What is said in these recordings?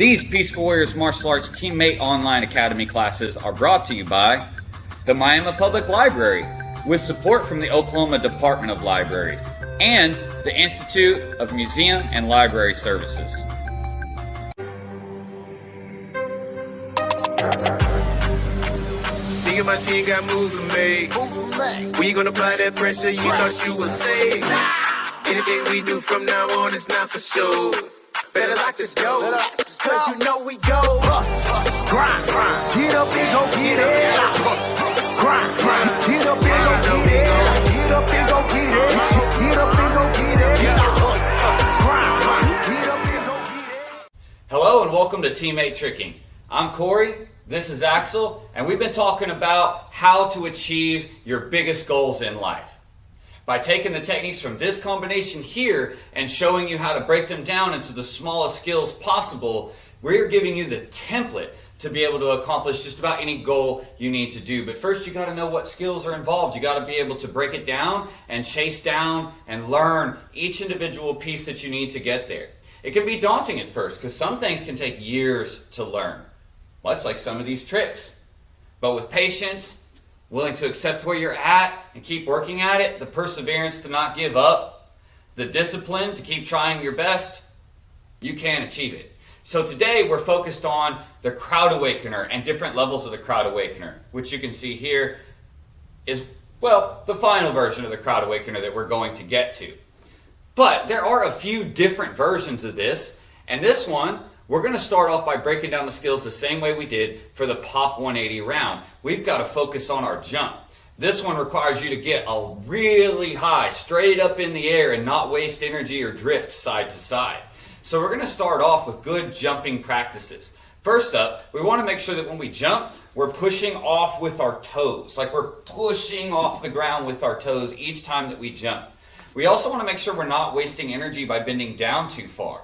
These Peaceful Warriors Martial Arts Teammate Online Academy classes are brought to you by the Miami Public Library, with support from the Oklahoma Department of Libraries, and the Institute of Museum and Library Services. Me and my team got moving made. We gonna apply that pressure, you thought you was safe. Anything we do from now on is not for sure. Better lock the door, cause you know we go. Grind, get up and go get it. Grind, get up and go get it. Get up and go get it. Get up and go get it. Grind, get up and go get it. Hello and welcome to Teammate Tricking. I'm Corey, this is Axel, and we've been talking about how to achieve your biggest goals in life. By taking the techniques from this combination here and showing you how to break them down into the smallest skills possible, we're giving you the template to be able to accomplish just about any goal you need to do. But first you got to know what skills are involved. You got to be able to break it down and chase down and learn each individual piece that you need to get there. It can be daunting at first because some things can take years to learn, much like some of these tricks. But with patience, willing to accept where you're at and keep working at it, the perseverance to not give up, the discipline to keep trying your best, you can achieve it. So today we're focused on the Crowd Awakener and different levels of the Crowd Awakener, which you can see here is, well, the final version of the Crowd Awakener that we're going to get to. But there are a few different versions of this, and this one, we're going to start off by breaking down the skills the same way we did for the Pop 180 round. We've got to focus on our jump. This one requires you to get a really high, straight up in the air and not waste energy or drift side to side. So we're going to start off with good jumping practices. First up, we want to make sure that when we jump, we're pushing off with our toes. Like we're pushing off the ground with our toes each time that we jump. We also want to make sure we're not wasting energy by bending down too far.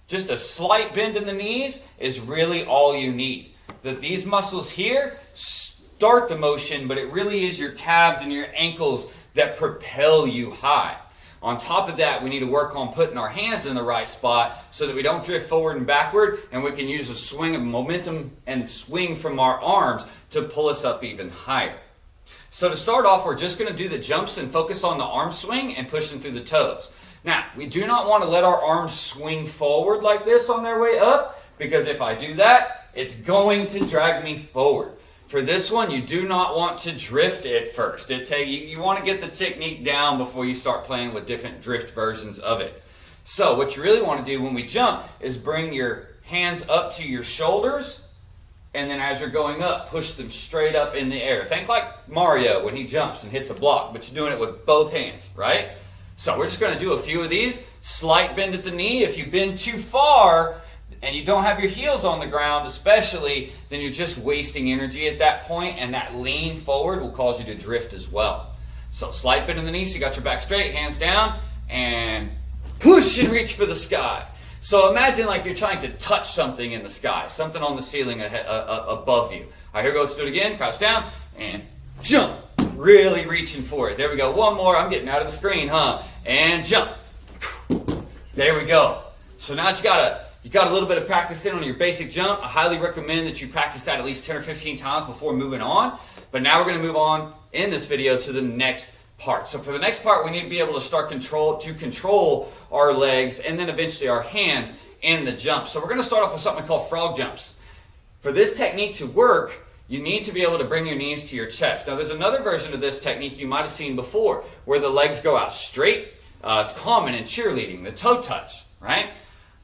Just a slight bend in the knees is really all you need. These muscles here start the motion, but it really is your calves and your ankles that propel you high. On top of that, we need to work on putting our hands in the right spot so that we don't drift forward and backward, and we can use a swing of momentum and swing from our arms to pull us up even higher. So to start off, we're just going to do the jumps and focus on the arm swing and push them through the toes. Now, we do not want to let our arms swing forward like this on their way up, because if I do that, it's going to drag me forward. For this one, you do not want to drift at first. You want to get the technique down before you start playing with different drift versions of it. So what you really want to do when we jump is bring your hands up to your shoulders, and then as you're going up, push them straight up in the air. Think like Mario when he jumps and hits a block, but you're doing it with both hands, right? So we're just going to do a few of these. Slight bend at the knee. If you bend too far and you don't have your heels on the ground especially, then you're just wasting energy at that point, and that lean forward will cause you to drift as well. So slight bend in the knee, so you got your back straight, hands down, and push and reach for the sky. So imagine like you're trying to touch something in the sky, something on the ceiling above you. All right, here goes. Do it again. Crouch down and jump. Really reaching for it. There we go. One more. I'm getting out of the screen, huh? And jump. There we go. So now you got a little bit of practice in on your basic jump. I highly recommend that you practice that at least 10 or 15 times before moving on. But now we're going to move on in this video to the next part. So for the next part, we need to be able to start to control our legs and then eventually our hands in the jump. So we're going to start off with something called frog jumps. For this technique to work, you need to be able to bring your knees to your chest. Now, there's another version of this technique you might have seen before where the legs go out straight. It's common in cheerleading, the toe touch, right?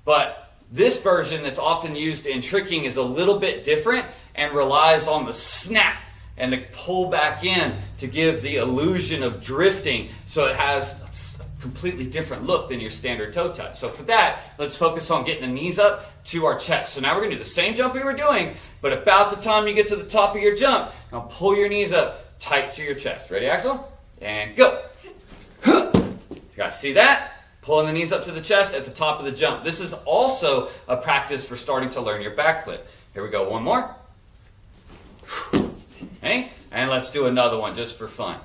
But this version that's often used in tricking is a little bit different and relies on the snap and the pull back in to give the illusion of drifting, so it has a completely different look than your standard toe touch. So for that, let's focus on getting the knees up to our chest. So now we're going to do the same jump we were doing, but about the time you get to the top of your jump, now pull your knees up tight to your chest. Ready, Axel? And go. You guys see that? Pulling the knees up to the chest at the top of the jump. This is also a practice for starting to learn your backflip. Here we go, one more. Okay? And let's do another one just for fun.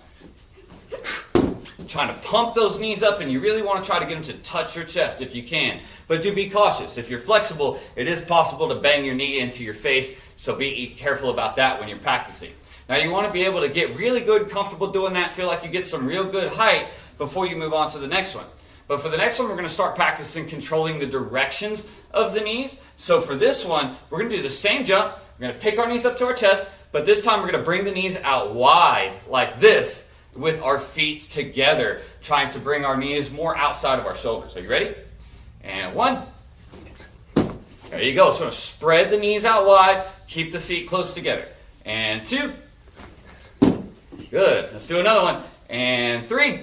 trying to pump those knees up, and you really want to try to get them to touch your chest if you can. But do be cautious. If you're flexible, it is possible to bang your knee into your face, so be careful about that when you're practicing. Now you want to be able to get really good, comfortable doing that, feel like you get some real good height before you move on to the next one. But for the next one, we're going to start practicing controlling the directions of the knees. So for this one, we're going to do the same jump. We're going to pick our knees up to our chest, but this time we're going to bring the knees out wide like this with our feet together, trying to bring our knees more outside of our shoulders. Are you ready? And 1. There you go. So spread the knees out wide, keep the feet close together. And 2. Good. Let's do another one. And 3.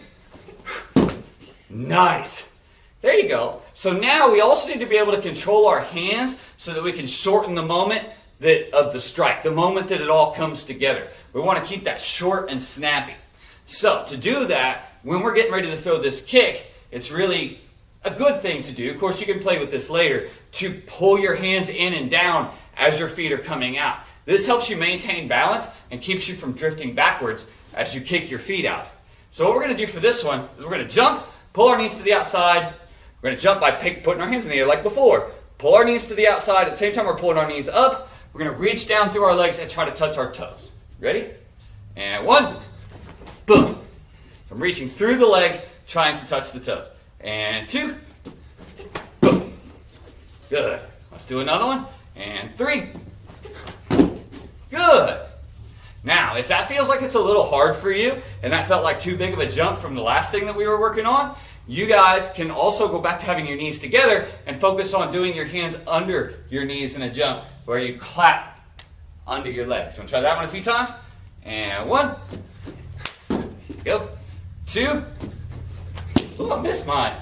Nice. There you go. So now we also need to be able to control our hands so that we can shorten the moment of the strike, the moment that it all comes together. We want to keep that short and snappy. So to do that, when we're getting ready to throw this kick, it's really a good thing to do. Of course, you can play with this later, to pull your hands in and down as your feet are coming out. This helps you maintain balance and keeps you from drifting backwards as you kick your feet out. So what we're going to do for this one is we're going to jump, pull our knees to the outside. We're going to jump by putting our hands in the air like before. Pull our knees to the outside. At the same time, we're pulling our knees up. We're going to reach down through our legs and try to touch our toes. Ready? And 1. Boom. So I'm reaching through the legs, trying to touch the toes. And 2. Boom. Good. Let's do another one. And 3. Good. Now, if that feels like it's a little hard for you, and that felt like too big of a jump from the last thing that we were working on, you guys can also go back to having your knees together and focus on doing your hands under your knees in a jump where you clap under your legs. You want to try that one a few times? And 1. Go. 2. Oh, I missed mine.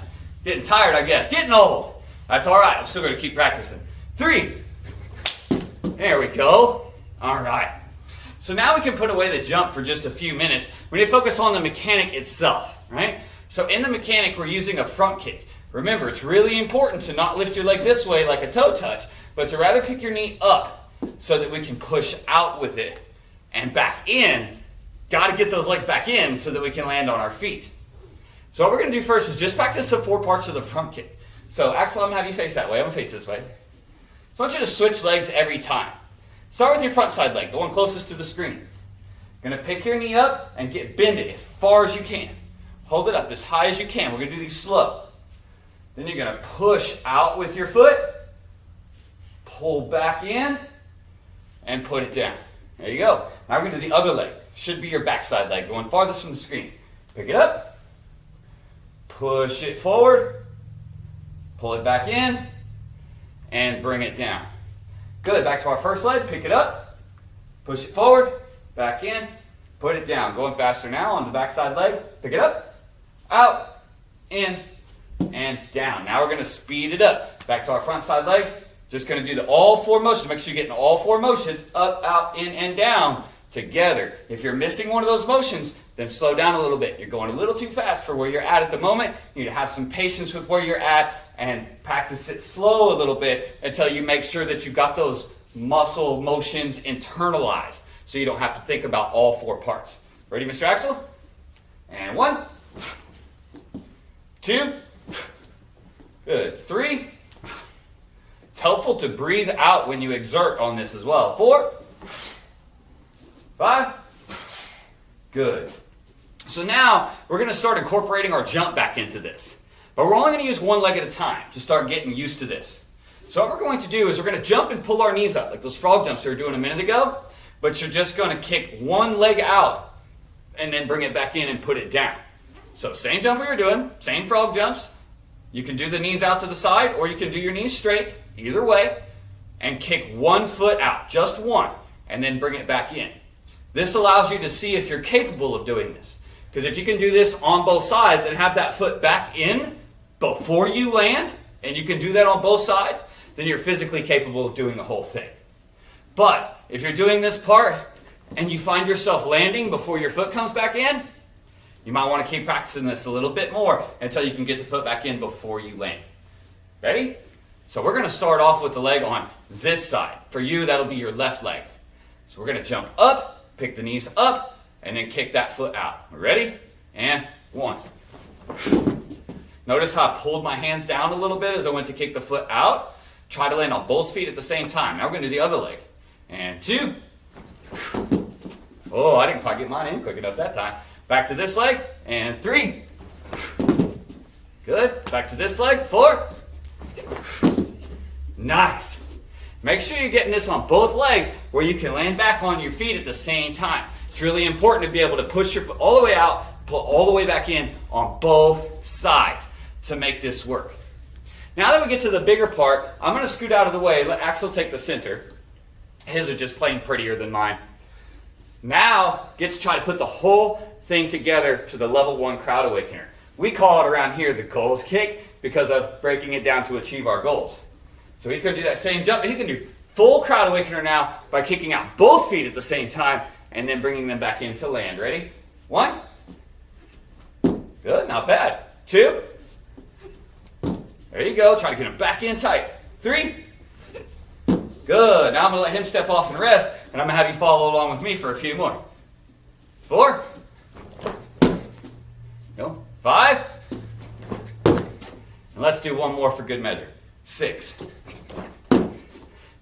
Getting tired, I guess. Getting old. That's all right. I'm still going to keep practicing. 3. There we go. All right. So now we can put away the jump for just a few minutes. We need to focus on the mechanic itself, right? So in the mechanic, we're using a front kick. Remember, it's really important to not lift your leg this way like a toe touch, but to rather pick your knee up so that we can push out with it and back in. Got to get those legs back in so that we can land on our feet. So what we're going to do first is just practice the 4 parts of the front kick. So Axel, I'm going to have you face that way. I'm going to face this way. So I want you to switch legs every time. Start with your front side leg, the one closest to the screen. You're going to pick your knee up and bend it as far as you can. Hold it up as high as you can. We're going to do these slow. Then you're going to push out with your foot, pull back in, and put it down. There you go. Now we're going to do the other leg. Should be your backside leg, going farthest from the screen. Pick it up, push it forward, pull it back in, and bring it down. Good. Back to our first leg. Pick it up, push it forward, back in, put it down. Going faster now on the backside leg. Pick it up, out, in, and down. Now we're going to speed it up. Back to our front side leg. Just going to do all 4 motions. Make sure you're getting all 4 motions, up, out, in, and down together. If you're missing one of those motions, then slow down a little bit. You're going a little too fast for where you're at the moment. You need to have some patience with where you're at and practice it slow a little bit until you make sure that you got those muscle motions internalized so you don't have to think about all 4 parts. Ready, Mr. Axel? And 1, 2, good, 3. It's helpful to breathe out when you exert on this as well. 4, 5, good. So now we're going to start incorporating our jump back into this. But we're only going to use one leg at a time to start getting used to this. So what we're going to do is we're going to jump and pull our knees up, like those frog jumps we were doing a minute ago. But you're just going to kick one leg out and then bring it back in and put it down. So same jump we were doing, same frog jumps. You can do the knees out to the side, or you can do your knees straight, either way, and kick one foot out, just one, and then bring it back in. This allows you to see if you're capable of doing this. Because if you can do this on both sides and have that foot back in before you land, and you can do that on both sides, then you're physically capable of doing the whole thing. But if you're doing this part and you find yourself landing before your foot comes back in, you might want to keep practicing this a little bit more until you can get the foot back in before you land. Ready? So we're going to start off with the leg on this side. For you, that'll be your left leg. So we're going to jump up, pick the knees up, and then kick that foot out. Ready? And 1, Notice how I pulled my hands down a little bit as I went to kick the foot out. Try to land on both feet at the same time. Now we're going to do the other leg. And 2. Oh, I didn't quite get mine in quick enough that time. Back to this leg. And 3. Good. Back to this leg. 4. Nice. Make sure you're getting this on both legs where you can land back on your feet at the same time. It's really important to be able to push your foot all the way out, pull all the way back in on both sides to make this work. Now that we get to the bigger part, I'm going to scoot out of the way, let Axel take the center. His are just plain prettier than mine. Now, get to try to put the whole thing together to the level 1 crowd awakener. We call it around here the goals kick because of breaking it down to achieve our goals. So he's going to do that same jump, but he can do full crowd awakener now by kicking out both feet at the same time and then bringing them back into land. Ready? 1. Good, not bad. 2. There you go. Try to get him back in tight. 3. Good. Now I'm going to let him step off and rest, and I'm going to have you follow along with me for a few more. 4. No. 5. And let's do one more for good measure. 6.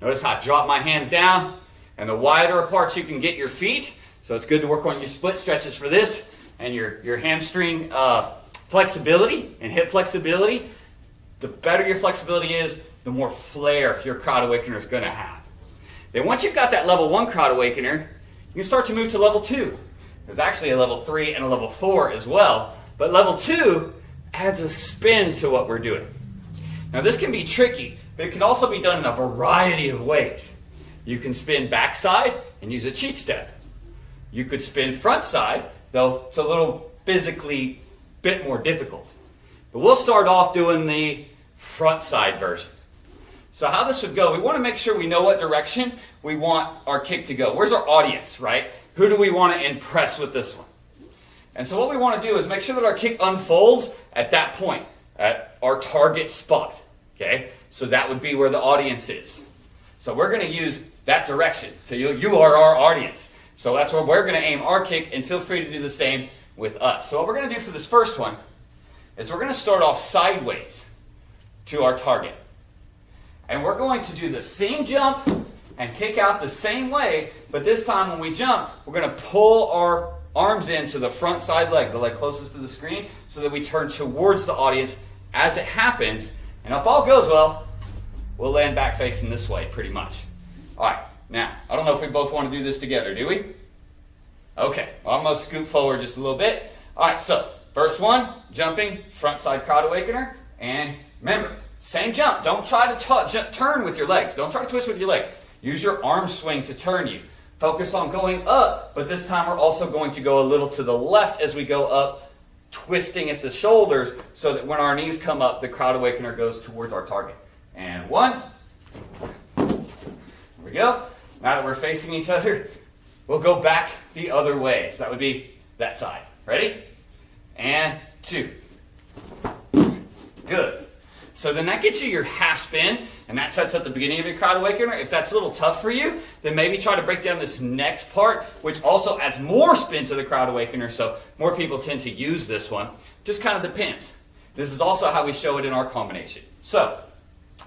Notice how I drop my hands down, and the wider apart you can get your feet. So it's good to work on your split stretches for this and your hamstring flexibility and hip flexibility. The better your flexibility is, the more flair your crowd awakener is going to have. Then once you've got that level 1 crowd awakener, you can start to move to level 2. There's actually a level 3 and a level 4 as well, but level 2 adds a spin to what we're doing. Now this can be tricky, but it can also be done in a variety of ways. You can spin backside and use a cheat step. You could spin front side, though it's a little physically bit more difficult. But we'll start off doing the front side version. So how this would go, we want to make sure we know what direction we want our kick to go. Where's our audience, right? Who do we want to impress with this one? And so what we want to do is make sure that our kick unfolds at that point, at our target spot. Okay? So that would be where the audience is. So we're going to use that direction. So you are our audience. So that's where we're going to aim our kick, and feel free to do the same with us. So what we're going to do for this first one is we're going to start off sideways to our target. And we're going to do the same jump and kick out the same way, but this time when we jump, we're going to pull our arms into the front side leg, the leg closest to the screen, so that we turn towards the audience as it happens. And if all goes well, we'll land back facing this way pretty much. All right, now, I don't know if we both want to do this together, do we? Okay, well, I'm going to scoot forward just a little bit. All right, so first one, jumping, front side crowd awakener. And remember, same jump. Don't try to turn with your legs. Don't try to twist with your legs. Use your arm swing to turn you. Focus on going up, but this time we're also going to go a little to the left as we go up, twisting at the shoulders so that when our knees come up, the crowd awakener goes towards our target. And 1. There we go. Now that we're facing each other, we'll go back the other way. So that would be that side. Ready? And 2. Good. So then that gets you your half spin, and that sets up the beginning of your crowd awakener. If that's a little tough for you, then maybe try to break down this next part, which also adds more spin to the crowd awakener, so more people tend to use this one. Just kind of depends. This is also how we show it in our combination. So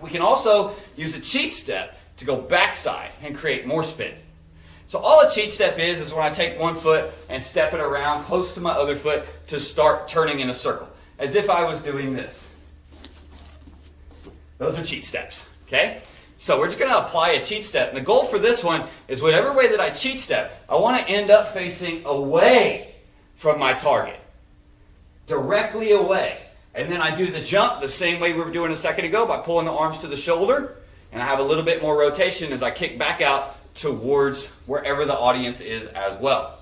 we can also use a cheat step to go backside and create more spin. So all a cheat step is when I take one foot and step it around close to my other foot to start turning in a circle, as if I was doing this. Those are cheat steps, okay? So we're just going to apply a cheat step. And the goal for this one is whatever way that I cheat step, I want to end up facing away from my target. Directly away. And then I do the jump the same way we were doing a second ago by pulling the arms to the shoulder. And I have a little bit more rotation as I kick back out towards wherever the audience is as well.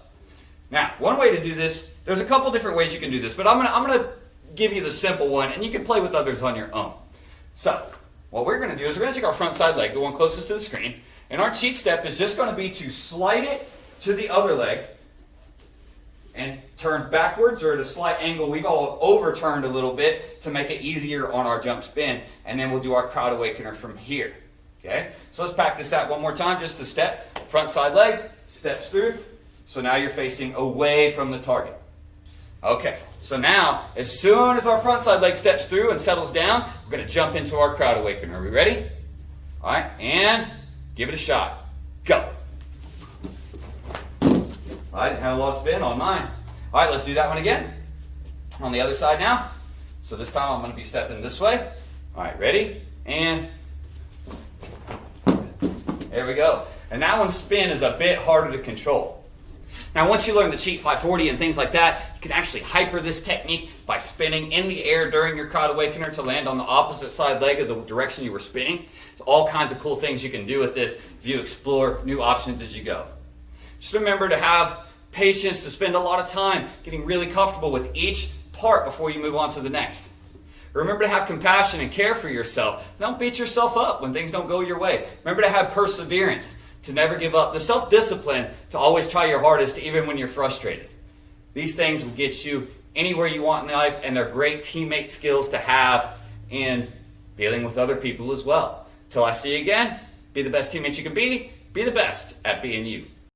Now, one way to do this, there's a couple different ways you can do this, but I'm going to give you the simple one, and you can play with others on your own. So, what we're going to do is we're going to take our front side leg, the one closest to the screen, and our cheat step is just going to be to slide it to the other leg and turn backwards or at a slight angle. We've all overturned a little bit to make it easier on our jump spin, and then we'll do our crowd awakener from here. Okay? So let's practice that one more time. Just the step, front side leg, steps through. So now you're facing away from the target. Okay, so now, as soon as our front side leg steps through and settles down, we're going to jump into our crowd awakener. Are we ready? All right, and give it a shot. Go. All right, didn't have a lot of spin on mine. All right, let's do that one again. On the other side now. So this time I'm going to be stepping this way. All right, ready? And there we go. And that one's spin is a bit harder to control. Now, once you learn the cheat 540 and things like that, you can actually hyper this technique by spinning in the air during your crowd awakener to land on the opposite side leg of the direction you were spinning. So all kinds of cool things you can do with this if you explore new options as you go. Just remember to have patience, to spend a lot of time getting really comfortable with each part before you move on to the next. Remember to have compassion and care for yourself. Don't beat yourself up when things don't go your way. Remember to have perseverance, to never give up. The self-discipline to always try your hardest even when you're frustrated. These things will get you anywhere you want in life, and they're great teammate skills to have in dealing with other people as well. Till I see you again, be the best teammate you can be the best at being you.